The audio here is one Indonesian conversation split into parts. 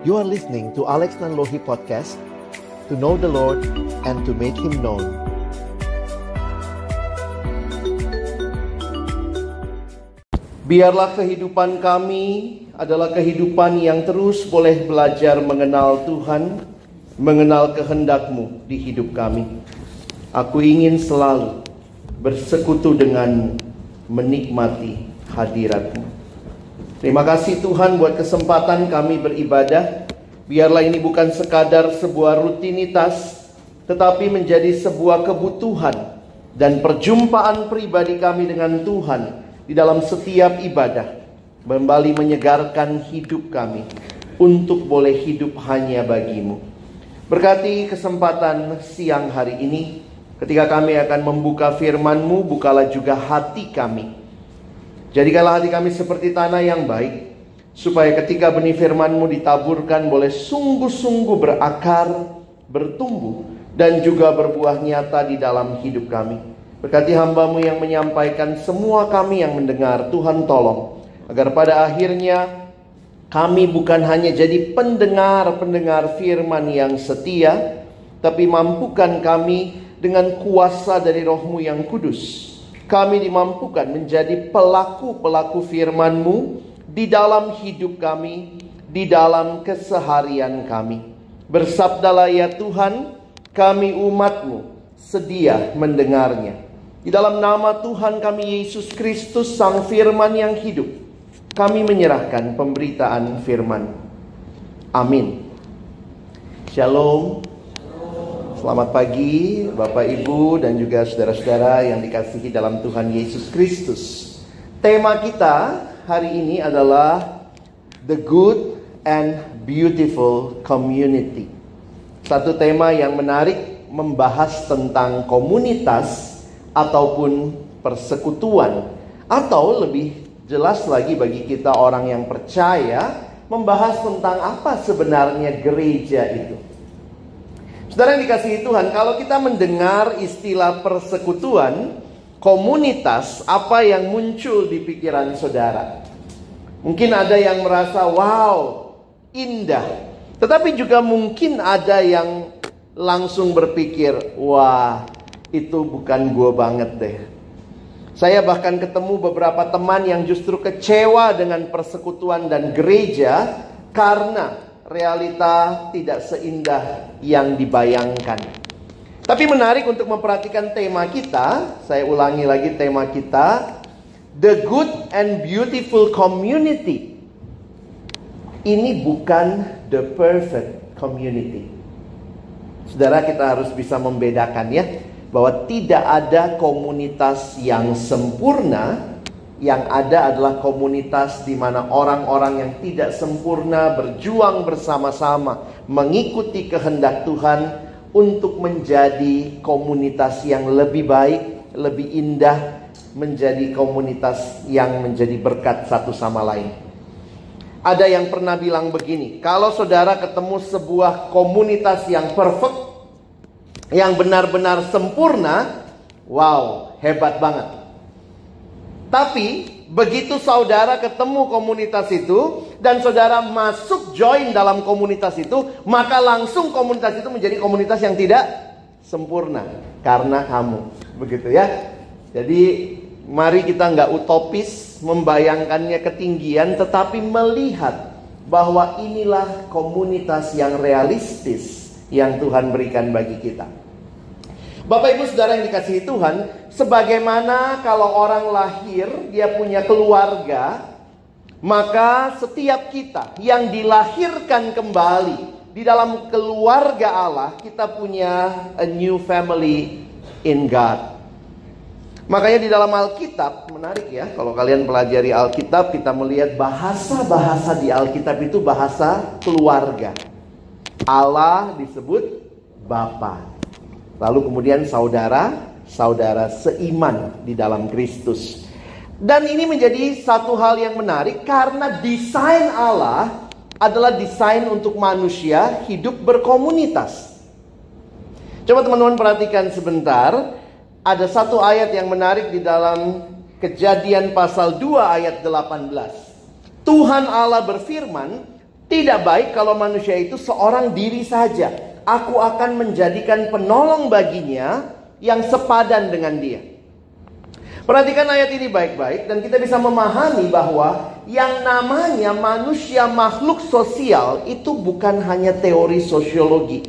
You are listening to Alex Nanlohi Podcast, to know the Lord and to make Him known. Biarlah kehidupan kami adalah kehidupan yang terus boleh belajar mengenal Tuhan, mengenal kehendak-Mu di hidup kami. Aku ingin selalu bersekutu dengan menikmati hadirat-Mu. Terima kasih Tuhan buat kesempatan kami beribadah. Biarlah ini bukan sekadar sebuah rutinitas, tetapi menjadi sebuah kebutuhan dan perjumpaan pribadi kami dengan Tuhan di dalam setiap ibadah. Kembali menyegarkan hidup kami untuk boleh hidup hanya bagi-Mu. Berkati kesempatan siang hari ini, ketika kami akan membuka firman-Mu, bukalah juga hati kami. Jadikanlah hati kami seperti tanah yang baik, supaya ketika benih firman-Mu ditaburkan boleh sungguh-sungguh berakar, bertumbuh, dan juga berbuah nyata di dalam hidup kami. Berkati hamba-Mu yang menyampaikan, semua kami yang mendengar, Tuhan tolong, agar pada akhirnya kami bukan hanya jadi pendengar-pendengar firman yang setia, tapi mampukan kami dengan kuasa dari Roh-Mu yang kudus. Kami dimampukan menjadi pelaku-pelaku firman-Mu di dalam hidup kami, di dalam keseharian kami. Bersabdalah ya Tuhan, kami umat-Mu sedia mendengarnya. Di dalam nama Tuhan kami Yesus Kristus, Sang Firman yang hidup, kami menyerahkan pemberitaan firman. Amin. Shalom. Selamat pagi Bapak Ibu dan juga saudara-saudara yang dikasihi dalam Tuhan Yesus Kristus. Tema kita hari ini adalah The Good and Beautiful Community. Satu tema yang menarik, membahas tentang komunitas ataupun persekutuan, atau lebih jelas lagi bagi kita orang yang percaya, membahas tentang apa sebenarnya gereja itu. Saudara yang dikasihi Tuhan, kalau kita mendengar istilah persekutuan, komunitas, apa yang muncul di pikiran saudara? Mungkin ada yang merasa, wow, indah. Tetapi juga mungkin ada yang langsung berpikir, wah, itu bukan gue banget deh. Saya bahkan ketemu beberapa teman yang justru kecewa dengan persekutuan dan gereja karena realita tidak seindah yang dibayangkan. Tapi menarik untuk memperhatikan tema kita. Saya ulangi lagi tema kita, The Good and Beautiful Community. Ini bukan the perfect community. Saudara, kita harus bisa membedakan ya, bahwa tidak ada komunitas yang sempurna. Yang ada adalah komunitas di mana orang-orang yang tidak sempurna berjuang bersama-sama mengikuti kehendak Tuhan untuk menjadi komunitas yang lebih baik, lebih indah, menjadi komunitas yang menjadi berkat satu sama lain. Ada yang pernah bilang begini, kalau saudara ketemu sebuah komunitas yang perfect, yang benar-benar sempurna, wow, hebat banget. Tapi begitu saudara ketemu komunitas itu dan saudara masuk join dalam komunitas itu, maka langsung komunitas itu menjadi komunitas yang tidak sempurna karena kamu. Begitu ya. Jadi mari kita nggak utopis membayangkannya ketinggian, tetapi melihat bahwa inilah komunitas yang realistis yang Tuhan berikan bagi kita. Bapak Ibu Saudara yang dikasihi Tuhan, sebagaimana kalau orang lahir, dia punya keluarga, maka setiap kita yang dilahirkan kembali di dalam keluarga Allah, kita punya a new family in God. Makanya di dalam Alkitab, menarik ya, kalau kalian pelajari Alkitab, kita melihat bahasa-bahasa di Alkitab itu bahasa keluarga. Allah disebut Bapa. Lalu kemudian saudara seiman di dalam Kristus. Dan ini menjadi satu hal yang menarik karena desain Allah adalah desain untuk manusia hidup berkomunitas. Coba teman-teman perhatikan sebentar. Ada satu ayat yang menarik di dalam Kejadian pasal 2 ayat 18. Tuhan Allah berfirman, Tidak baik kalau manusia itu seorang diri saja. Aku akan menjadikan penolong baginya yang sepadan dengan dia. Perhatikan ayat ini baik-baik dan kita bisa memahami bahwa yang namanya manusia makhluk sosial itu bukan hanya teori sosiologi.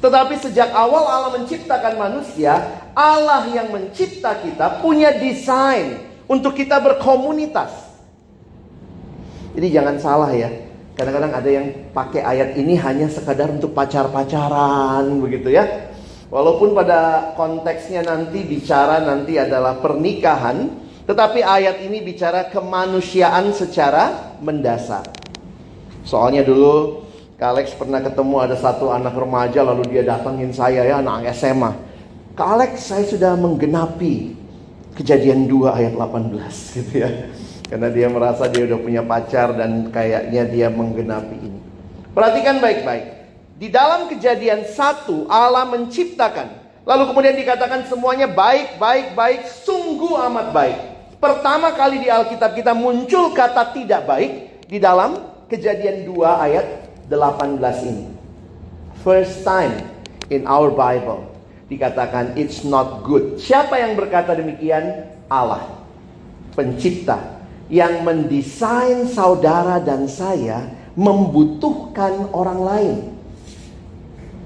Tetapi sejak awal Allah menciptakan manusia, Allah yang mencipta kita punya desain untuk kita berkomunitas. Jadi jangan salah ya. Kadang-kadang ada yang pakai ayat ini hanya sekadar untuk pacar-pacaran begitu ya. Walaupun pada konteksnya nanti adalah pernikahan, tetapi ayat ini bicara kemanusiaan secara mendasar. Soalnya dulu Kak Alex pernah ketemu ada satu anak remaja lalu dia datangin saya ya, anak SMA. Kak Alex, saya sudah menggenapi Kejadian 2 ayat 18 gitu ya. Karena dia merasa dia udah punya pacar dan kayaknya dia menggenapi ini. Perhatikan baik-baik. Di dalam Kejadian 1 Allah menciptakan. Lalu kemudian dikatakan semuanya baik, baik, baik, sungguh amat baik. Pertama kali di Alkitab kita muncul kata tidak baik di dalam Kejadian 2 ayat 18 ini. First time in our Bible dikatakan it's not good. Siapa yang berkata demikian? Allah, pencipta yang mendesain saudara dan saya membutuhkan orang lain.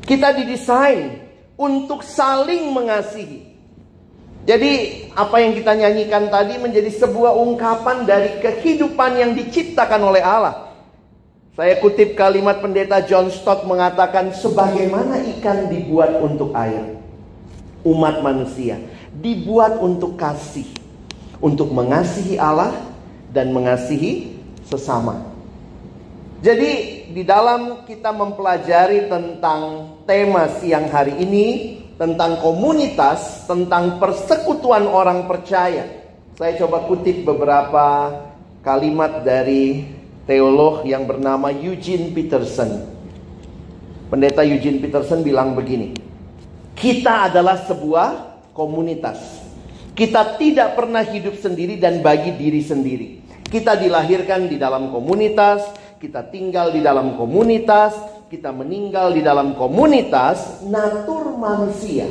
Kita didesain untuk saling mengasihi. Jadi apa yang kita nyanyikan tadi menjadi sebuah ungkapan dari kehidupan yang diciptakan oleh Allah. Saya kutip kalimat pendeta John Stott mengatakan, sebagaimana ikan dibuat untuk air, umat manusia dibuat untuk kasih, untuk mengasihi Allah dan mengasihi sesama. Jadi di dalam kita mempelajari tentang tema siang hari ini, tentang komunitas, tentang persekutuan orang percaya, saya coba kutip beberapa kalimat dari teolog yang bernama Eugene Peterson. Pendeta Eugene Peterson bilang begini, kita adalah sebuah komunitas. Kita tidak pernah hidup sendiri dan bagi diri sendiri. Kita dilahirkan di dalam komunitas, kita tinggal di dalam komunitas, kita meninggal di dalam komunitas. Natur manusia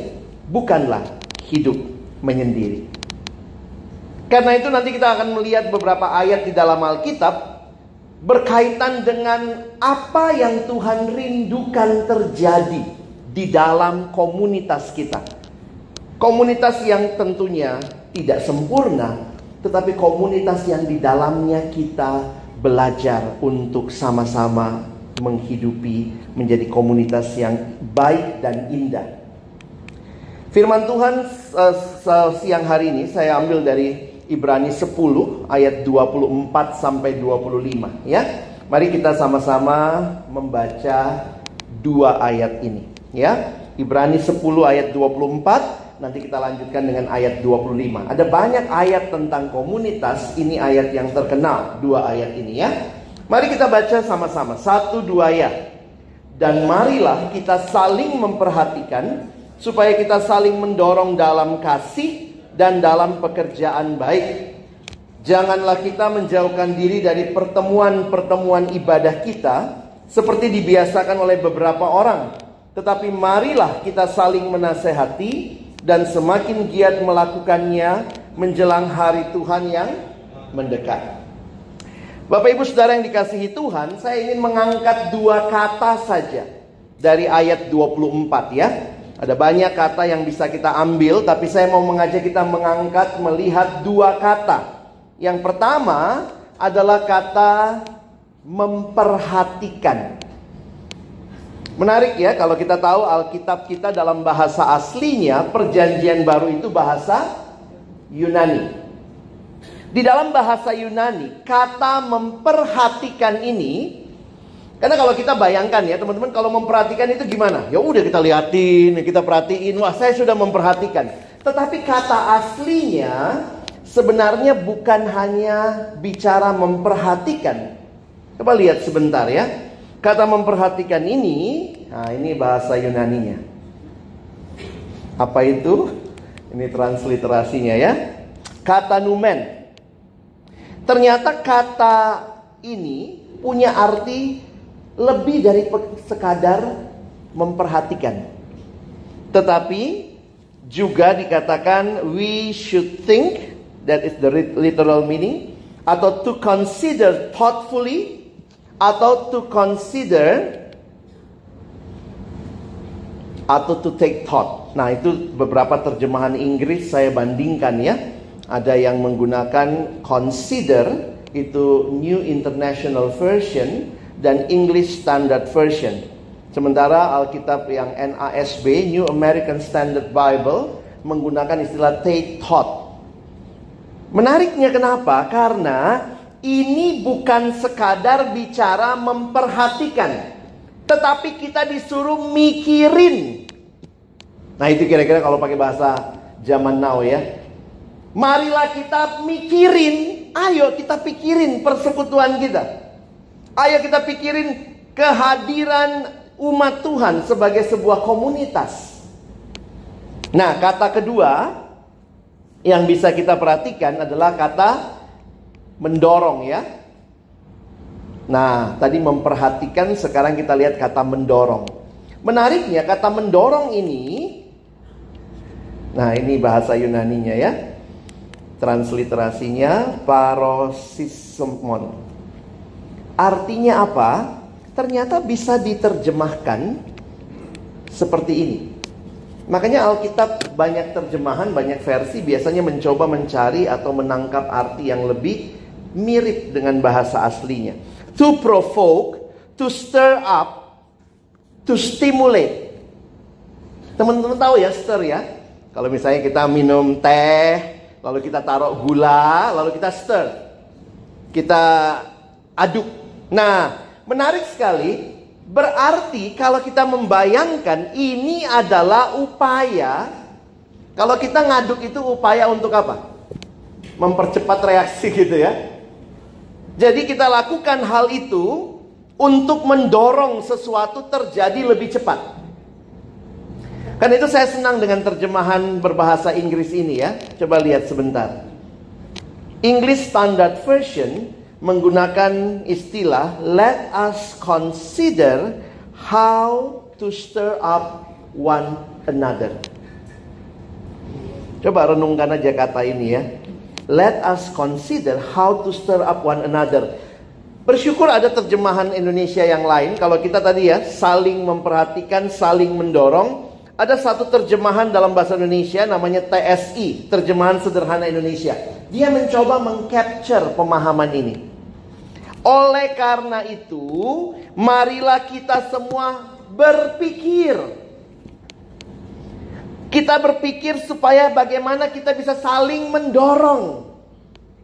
bukanlah hidup menyendiri. Karena itu nanti kita akan melihat beberapa ayat di dalam Alkitab berkaitan dengan apa yang Tuhan rindukan terjadi di dalam komunitas kita. Komunitas yang tentunya tidak sempurna, tetapi komunitas yang di dalamnya kita belajar untuk sama-sama menghidupi menjadi komunitas yang baik dan indah. Firman Tuhan siang hari ini saya ambil dari Ibrani 10 ayat 24 sampai 25 ya. Mari kita sama-sama membaca dua ayat ini ya. Ibrani 10 ayat 24, nanti kita lanjutkan dengan ayat 25. Ada banyak ayat tentang komunitas, ini ayat yang terkenal, dua ayat ini ya. Mari kita baca sama-sama, 1-2 ayat. Dan marilah kita saling memperhatikan supaya kita saling mendorong dalam kasih dan dalam pekerjaan baik. Janganlah kita menjauhkan diri dari pertemuan-pertemuan ibadah kita seperti dibiasakan oleh beberapa orang, tetapi marilah kita saling menasehati dan semakin giat melakukannya menjelang hari Tuhan yang mendekat. Bapak Ibu Saudara yang dikasihi Tuhan, saya ingin mengangkat dua kata saja dari ayat 24 ya. Ada banyak kata yang bisa kita ambil, tapi saya mau mengajak kita melihat dua kata. Yang pertama adalah kata memperhatikan. Menarik ya, kalau kita tahu Alkitab kita dalam bahasa aslinya, Perjanjian Baru itu bahasa Yunani. Di dalam bahasa Yunani, kata memperhatikan ini, karena kalau kita bayangkan ya teman-teman, kalau memperhatikan itu gimana? Ya udah kita liatin, kita perhatiin, wah saya sudah memperhatikan. Tetapi kata aslinya sebenarnya bukan hanya bicara memperhatikan. Coba lihat sebentar ya. Kata memperhatikan ini, nah ini bahasa Yunaninya. Apa itu? Ini transliterasinya ya. Kata numen. Ternyata kata ini punya arti lebih dari sekadar memperhatikan. Tetapi juga dikatakan we should think, that is the literal meaning, atau to consider thoughtfully, atau to consider, atau to take thought. Nah, itu beberapa terjemahan Inggris saya bandingkan ya. Ada yang menggunakan consider, itu New International Version, dan English Standard Version. Sementara Alkitab yang NASB, New American Standard Bible, menggunakan istilah take thought. Menariknya kenapa? Karena ini bukan sekadar bicara memperhatikan, tetapi kita disuruh mikirin. Nah, itu kira-kira kalau pakai bahasa zaman now ya. Marilah kita mikirin, ayo kita pikirin persekutuan kita. Ayo kita pikirin kehadiran umat Tuhan sebagai sebuah komunitas. Nah, kata kedua yang bisa kita perhatikan adalah kata mendorong ya. Nah, tadi memperhatikan, sekarang kita lihat kata mendorong. Menariknya kata mendorong ini, nah ini bahasa Yunaninya ya. Transliterasinya parosismon. Artinya apa? Ternyata bisa diterjemahkan seperti ini. Makanya Alkitab banyak terjemahan, banyak versi biasanya mencoba mencari atau menangkap arti yang lebih mirip dengan bahasa aslinya. To provoke, to stir up, to stimulate. Teman-teman tahu ya stir ya? Kalau misalnya kita minum teh, lalu kita taruh gula, lalu kita stir, kita aduk. Nah, menarik sekali. Berarti kalau kita membayangkan ini adalah upaya. Kalau kita ngaduk itu upaya untuk apa? Mempercepat reaksi gitu ya. Jadi kita lakukan hal itu untuk mendorong sesuatu terjadi lebih cepat. Karena itu saya senang dengan terjemahan berbahasa Inggris ini ya. Coba lihat sebentar. English Standard Version menggunakan istilah let us consider how to stir up one another. Coba renungkan aja kata ini ya. Let us consider how to stir up one another. Bersyukur ada terjemahan Indonesia yang lain. Kalau kita tadi ya saling memperhatikan, saling mendorong. Ada satu terjemahan dalam bahasa Indonesia namanya TSI, Terjemahan Sederhana Indonesia. Dia mencoba mengcapture pemahaman ini. Oleh karena itu, marilah kita semua berpikir. Kita berpikir supaya bagaimana kita bisa saling mendorong.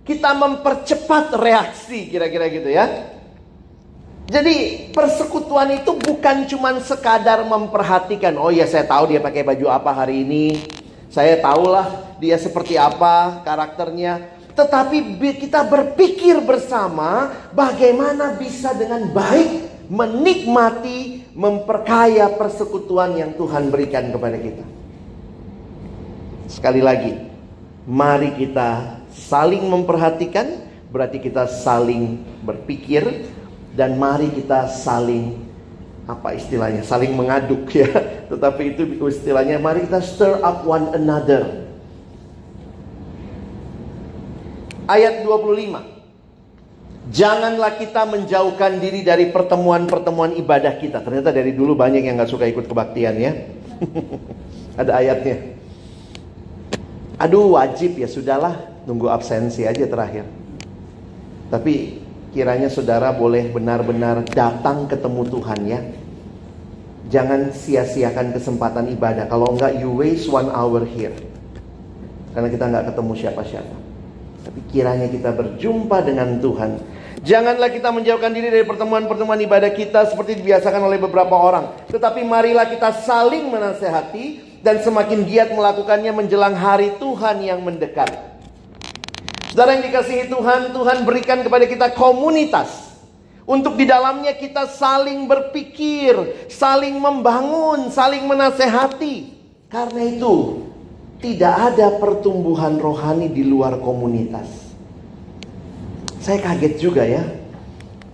Kita mempercepat reaksi, kira-kira gitu ya. Jadi persekutuan itu bukan cuma sekadar memperhatikan. Oh ya, saya tahu dia pakai baju apa hari ini. Saya tahulah dia seperti apa karakternya. Tetapi kita berpikir bersama bagaimana bisa dengan baik menikmati, memperkaya persekutuan yang Tuhan berikan kepada kita. Sekali lagi, mari kita saling memperhatikan, berarti kita saling berpikir. Dan mari kita saling, apa istilahnya, saling mengaduk ya. Tetapi itu istilahnya, mari kita stir up one another. Ayat 25. Janganlah kita menjauhkan diri dari pertemuan-pertemuan ibadah kita. Ternyata dari dulu banyak yang gak suka ikut kebaktian ya. Ada ayatnya. Aduh, wajib ya, sudahlah, nunggu absensi aja terakhir. Tapi kiranya saudara boleh benar-benar datang ketemu Tuhan ya. Jangan sia-siakan kesempatan ibadah. Kalau enggak, you waste 1 hour here. Karena kita enggak ketemu siapa-siapa. Tapi kiranya kita berjumpa dengan Tuhan. Janganlah kita menjauhkan diri dari pertemuan-pertemuan ibadah kita seperti dibiasakan oleh beberapa orang. Tetapi marilah kita saling menasehati dan semakin giat melakukannya menjelang hari Tuhan yang mendekat. Saudara yang dikasihi Tuhan, Tuhan berikan kepada kita komunitas. Untuk di dalamnya kita saling berpikir, saling membangun, saling menasehati. Karena itu, tidak ada pertumbuhan rohani di luar komunitas. Saya kaget juga ya.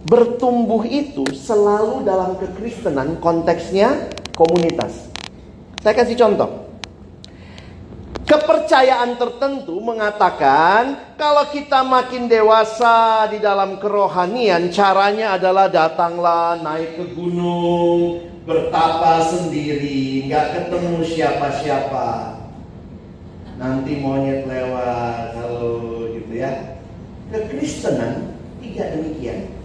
Bertumbuh itu selalu dalam kekristenan konteksnya komunitas. Saya kasih contoh. Kepercayaan tertentu mengatakan kalau kita makin dewasa di dalam kerohanian, caranya adalah datanglah naik ke gunung, bertapa sendiri, nggak ketemu siapa-siapa. Nanti monyet lewat, kalau gitu ya. Kekristenan tidak demikian.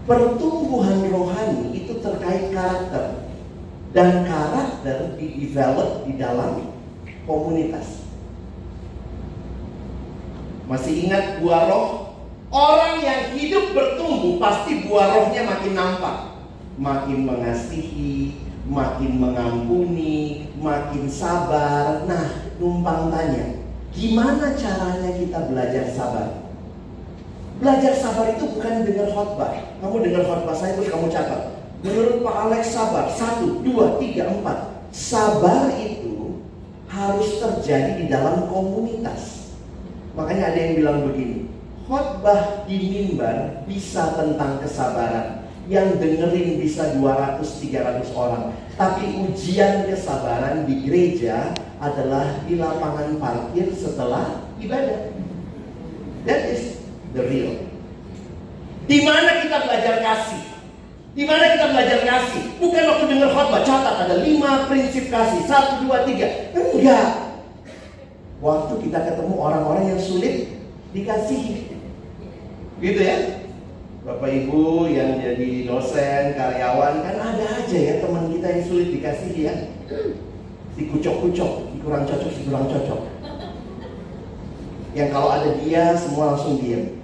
Pertumbuhan rohani itu terkait karakter. Dan karakter di-develop di dalam komunitas. Masih ingat buah roh? Orang yang hidup bertumbuh pasti buah rohnya makin nampak. Makin mengasihi, makin mengampuni, makin sabar. Nah, numpang tanya, gimana caranya kita belajar sabar? Belajar sabar itu bukan dengar khotbah. Kamu dengar khotbah saya terus kamu catat. Menurut Pak Alex sabar 1, 2, 3, 4. Sabar itu harus terjadi di dalam komunitas. Makanya ada yang bilang begini, khotbah di mimbar bisa tentang kesabaran, yang dengerin bisa 200-300 orang. Tapi ujian kesabaran di gereja adalah di lapangan parkir setelah ibadah. That is the real. Di mana kita belajar kasih? Di mana kita belajar kasih? Bukan waktu dengar khotbah catat ada 5 prinsip kasih, 1, 2, 3. Enggak. Waktu kita ketemu orang-orang yang sulit dikasihi. Gitu ya. Bapak Ibu yang jadi dosen, karyawan, kan ada aja ya teman kita yang sulit dikasihi ya. Si kucok-kucok, si kurang cocok, si kurang cocok. Yang kalau ada dia semua langsung diam.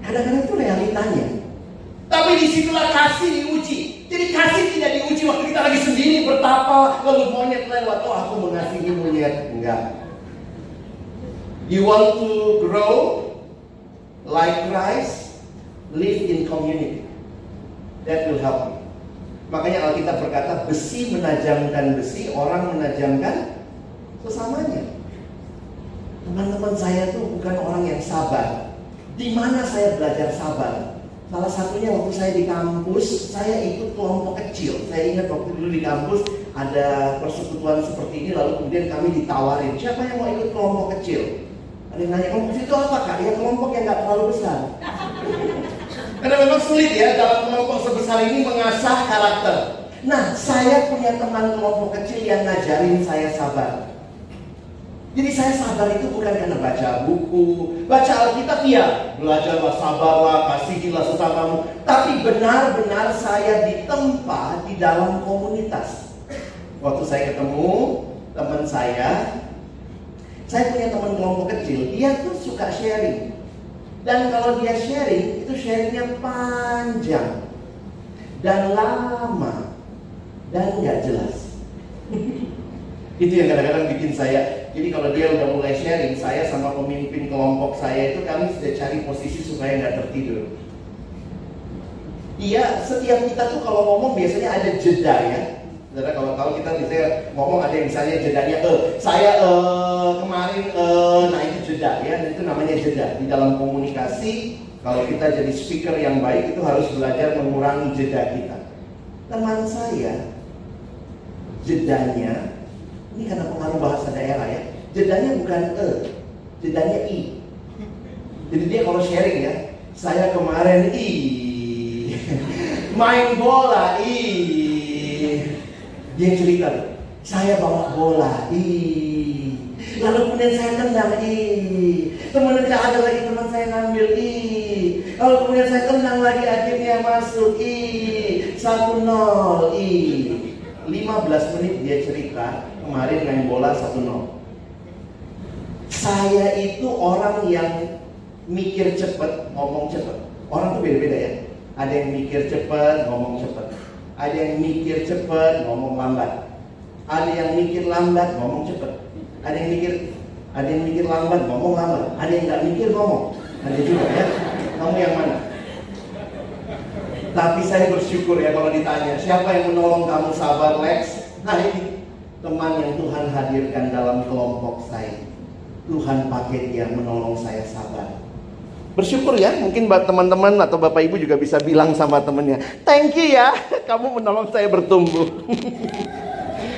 Kadang-kadang itu realitanya. Tapi disitulah kasih diuji. Jadi kasih tidak diuji waktu kita lagi sendiri bertapa, lalu monyet lewat, oh aku mengasihi monyet. Enggak. You want to grow like Christ, live in community. That will help you. Makanya Alkitab berkata besi menajamkan besi, orang menajamkan sesamanya. Teman-teman saya tuh bukan orang yang sabar. Di mana saya belajar sabar? Salah satunya waktu saya di kampus, saya ikut kelompok kecil. Saya ingat waktu dulu di kampus ada persekutuan seperti ini, lalu kemudian kami ditawarin, siapa yang mau ikut kelompok kecil? Ada yang nanya, kelompok itu apa kak? Ya kelompok yang gak terlalu besar. Karena memang sulit ya dalam kelompok sebesar ini mengasah karakter. Nah, saya punya teman kelompok kecil yang ngajarin saya sabar. Jadi saya sabar itu bukan karena baca buku, baca Alkitab ya, belajarlah, sabarlah, kasihilah sesamamu. Tapi benar-benar saya ditempa di dalam komunitas. Waktu saya ketemu teman saya punya teman kelompok kecil, dia tuh suka sharing. Dan kalau dia sharing, itu sharingnya panjang dan lama dan gak jelas. Itu yang kadang-kadang bikin saya. Jadi kalau dia udah mulai sharing, saya sama pemimpin kelompok saya itu kami sudah cari posisi supaya gak tertidur. Iya, setiap kita tuh kalau ngomong biasanya ada jeda ya. Karena kalau tahu kita biasanya ngomong ada yang misalnya jedanya saya kemarin nah itu jeda ya, dan itu namanya jeda. Di dalam komunikasi kalau kita jadi speaker yang baik itu harus belajar mengurangi jeda kita. Teman saya jedanya ini karena pengaruh bahasa daerah ya, jedanya bukan jedanya i. Jadi dia kalau sharing ya, saya kemarin main bola dia cerita, saya bawa bola, lalu kemudian saya tendang, kemudian ada lagi teman saya ngambil, lalu kemudian saya tendang lagi, akhirnya masuk, 1-0, 15 menit dia cerita, kemarin main bola 1-0. Saya itu orang yang mikir cepet, ngomong cepet. Orang tuh beda-beda ya. Ada yang mikir cepet, ngomong cepet. Ada yang mikir cepet, ngomong lambat. Ada yang mikir lambat, ngomong cepet. Ada yang mikir lambat, ngomong lambat. Ada yang nggak mikir, ngomong. Ada juga ya. Kamu yang mana? Tapi saya bersyukur ya kalau ditanya, siapa yang menolong kamu sabar, Lex? Nah ini teman yang Tuhan hadirkan dalam kelompok saya. Tuhan pakai dia menolong saya sabar. Bersyukur ya, mungkin teman-teman atau Bapak Ibu juga bisa bilang sama temennya, thank you ya, kamu menolong saya bertumbuh.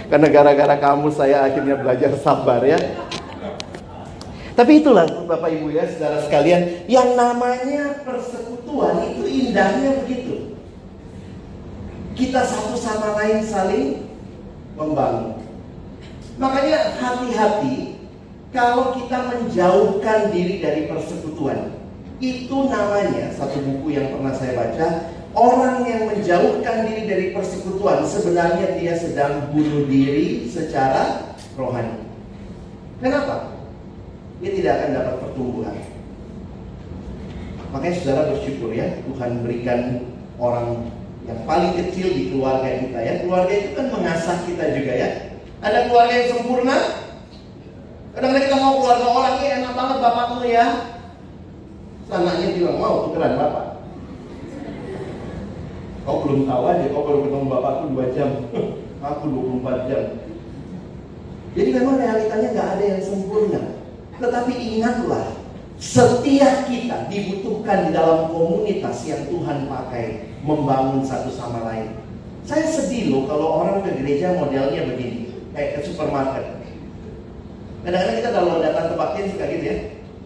Karena gara-gara kamu saya akhirnya belajar sabar ya. Tapi itulah Bapak Ibu ya, saudara sekalian, yang namanya persekutuan itu indahnya begitu. Kita satu sama lain saling membangun. Makanya hati-hati kalau kita menjauhkan diri dari persekutuan. Itu namanya, satu buku yang pernah saya baca, orang yang menjauhkan diri dari persekutuan sebenarnya dia sedang bunuh diri secara rohani. Kenapa? Dia tidak akan dapat pertumbuhan. Makanya saudara bersyukur ya, Tuhan berikan orang yang paling kecil di keluarga kita ya. Keluarga itu kan mengasah kita juga ya. Ada keluarga yang sempurna. Kadang-kadang kita mau keluarga orang, ini enak banget bapakmu ya. Anaknya bilang, mau tukeran bapak. Kau belum tahu aja, kau baru ketemu bapakku 2 jam. Aku 24 jam. Jadi memang realitanya gak ada yang sempurna. Tetapi ingatlah, setiap kita dibutuhkan di dalam komunitas yang Tuhan pakai membangun satu sama lain. Saya sedih loh kalau orang ke gereja modelnya begini, kayak ke supermarket. Kadang-kadang kita kalau datang ke baktian suka gitu ya.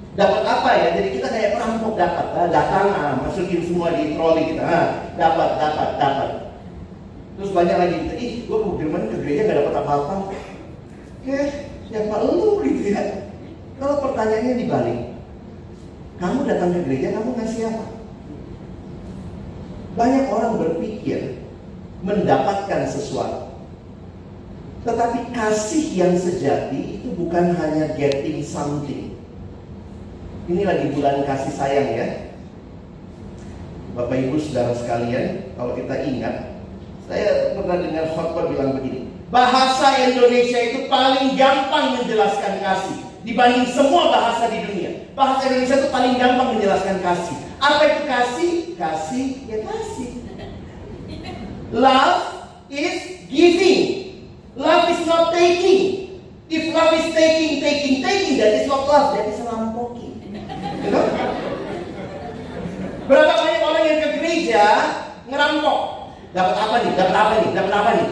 Dapat apa ya? Jadi kita kayak perampok dapat. Datang, masukin semua di troli kita. Dapat. Terus banyak lagi kita, gue ke gereja gak dapat apa-apa. Siapa lu gitu ya? Kalau pertanyaannya dibalik, kamu datang ke gereja, kamu ngasih apa? Banyak orang berpikir mendapatkan sesuatu. Tetapi kasih yang sejati itu bukan hanya getting something. Ini lagi bulan kasih sayang ya. Bapak Ibu saudara sekalian, kalau kita ingat, saya pernah dengar khotbah bilang begini, bahasa Indonesia itu paling gampang menjelaskan kasih dibanding semua bahasa di dunia. Bahasa Indonesia itu paling gampang menjelaskan kasih. Apa itu kasih? Kasih ya kasih. Love is giving. Love is not taking. If love is taking, that is not love, that is rampoking. You know? Berapa banyak orang yang ke gereja ngerampok. Dapat apa nih?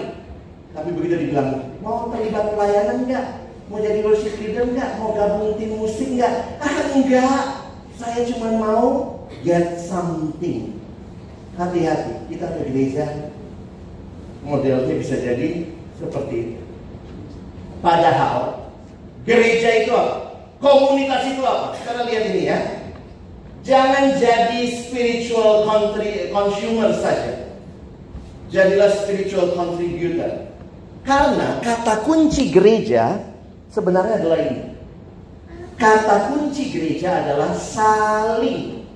Tapi begitu dibilang, mau terlibat pelayanan enggak? Mau jadi worship leader enggak? Mau gabung tim musik enggak? Enggak. Saya cuma mau get something. Hati-hati, kita ke gereja modelnya bisa jadi seperti itu. Padahal gereja itu apa? Komunitas itu apa? Kita lihat ini ya. Jangan jadi spiritual consumer saja. Jadilah spiritual contributor. Karena kata kunci gereja sebenarnya adalah ini. Kata kunci gereja adalah saling.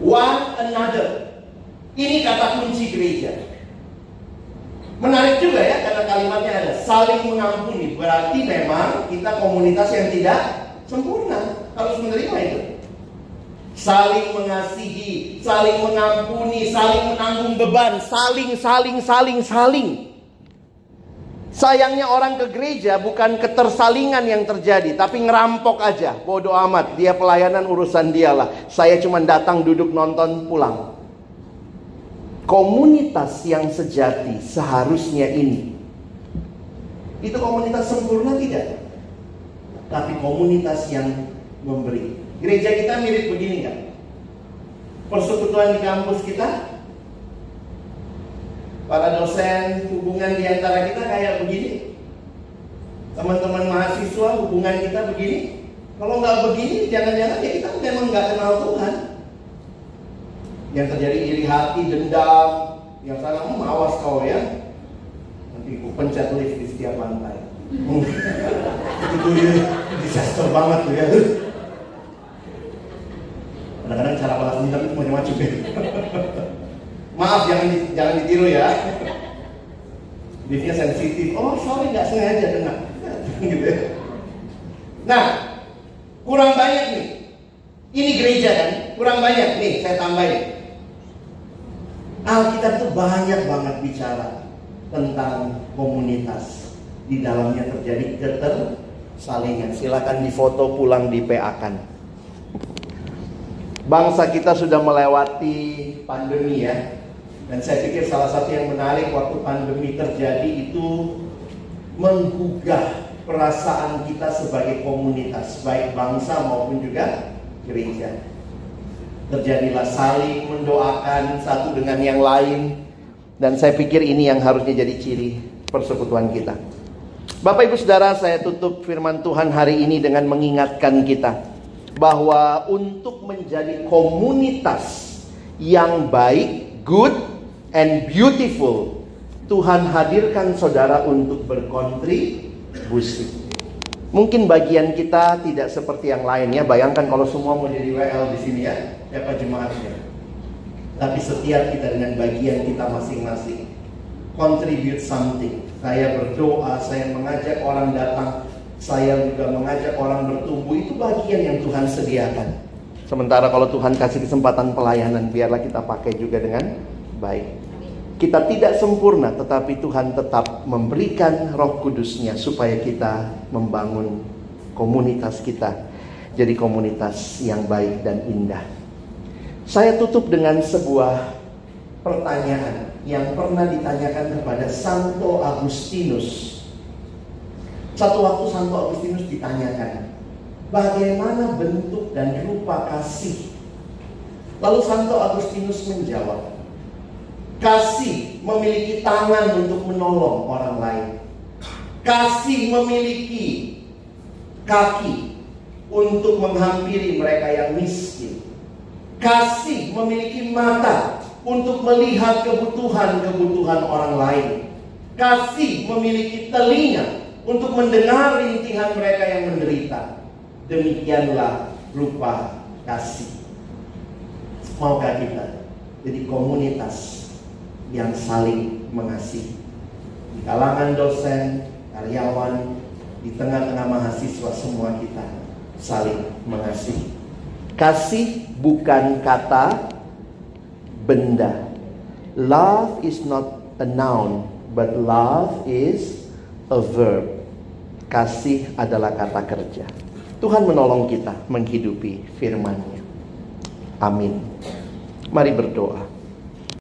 One another. Ini kata kunci gereja. Menarik juga ya, karena kalimatnya ada saling mengampuni. Berarti memang kita komunitas yang tidak sempurna. Harus menerima itu. Saling mengasihi, saling mengampuni, saling menanggung beban, saling. Sayangnya orang ke gereja bukan ketersalingan yang terjadi, tapi ngerampok aja. Bodoh amat, dia pelayanan urusan dialah. Saya cuma datang duduk nonton pulang. Komunitas yang sejati seharusnya ini. Itu komunitas sempurna tidak? Tapi komunitas yang memberi. Gereja kita mirip begini kan? Persekutuan di kampus kita, para dosen, hubungan di antara kita kayak begini. Teman-teman mahasiswa, hubungan kita begini. Kalau nggak begini, jangan-jangan ya kita memang nggak kenal Tuhan. Yang terjadi iri hati, dendam. Yang sana, awas kau ya. Nanti ku pencet lift di setiap lantai. Itu ya, disaster banget tuh ya. Kadang-kadang cara balas dendam itu macam-macam ya. Maaf, jangan ditiru ya. Liftnya sensitif. Oh sorry, nggak sengaja dengar. Gitu ya. Nah, kurang banyak nih. Ini gereja kan, kurang banyak nih. Saya tambahin. Alkitab itu banyak banget bicara tentang komunitas. Di dalamnya terjadi ketersalingan. Silakan difoto pulang di PA-kan. Bangsa kita sudah melewati pandemi ya. Dan saya pikir salah satu yang menarik waktu pandemi terjadi itu menggugah perasaan kita sebagai komunitas, baik bangsa maupun juga gereja. Terjadilah saling mendoakan satu dengan yang lain. Dan saya pikir ini yang harusnya jadi ciri persekutuan kita. Bapak Ibu Saudara, saya tutup firman Tuhan hari ini dengan mengingatkan kita bahwa untuk menjadi komunitas yang baik, good and beautiful, Tuhan hadirkan saudara untuk berkontribusi. Mungkin bagian kita tidak seperti yang lain ya. Bayangkan kalau semua mau jadi WL di sini ya, siapa jemaatnya. Tapi setiap kita dengan bagian kita masing-masing, contribute something. Saya berdoa, saya mengajak orang datang, saya juga mengajak orang bertumbuh. Itu bagian yang Tuhan sediakan. Sementara kalau Tuhan kasih kesempatan pelayanan, biarlah kita pakai juga dengan baik. Kita tidak sempurna, tetapi Tuhan tetap memberikan Roh Kudus-Nya supaya kita membangun komunitas kita jadi komunitas yang baik dan indah. Saya tutup dengan sebuah pertanyaan yang pernah ditanyakan kepada Santo Agustinus. Satu waktu Santo Agustinus ditanyakan, bagaimana bentuk dan rupa kasih? Lalu Santo Agustinus menjawab, kasih memiliki tangan untuk menolong orang lain. Kasih memiliki kaki untuk menghampiri mereka yang miskin. Kasih memiliki mata untuk melihat kebutuhan-kebutuhan orang lain. Kasih memiliki telinga untuk mendengar rintihan mereka yang menderita. Demikianlah rupa kasih. Maukah kita jadi komunitas yang saling mengasihi? Di kalangan dosen, karyawan, di tengah-tengah mahasiswa, semua kita saling mengasihi. Kasih bukan kata, benda. Love is not a noun, but love is a verb. Kasih adalah kata kerja. Tuhan menolong kita menghidupi firman-Nya. Amin. Mari berdoa.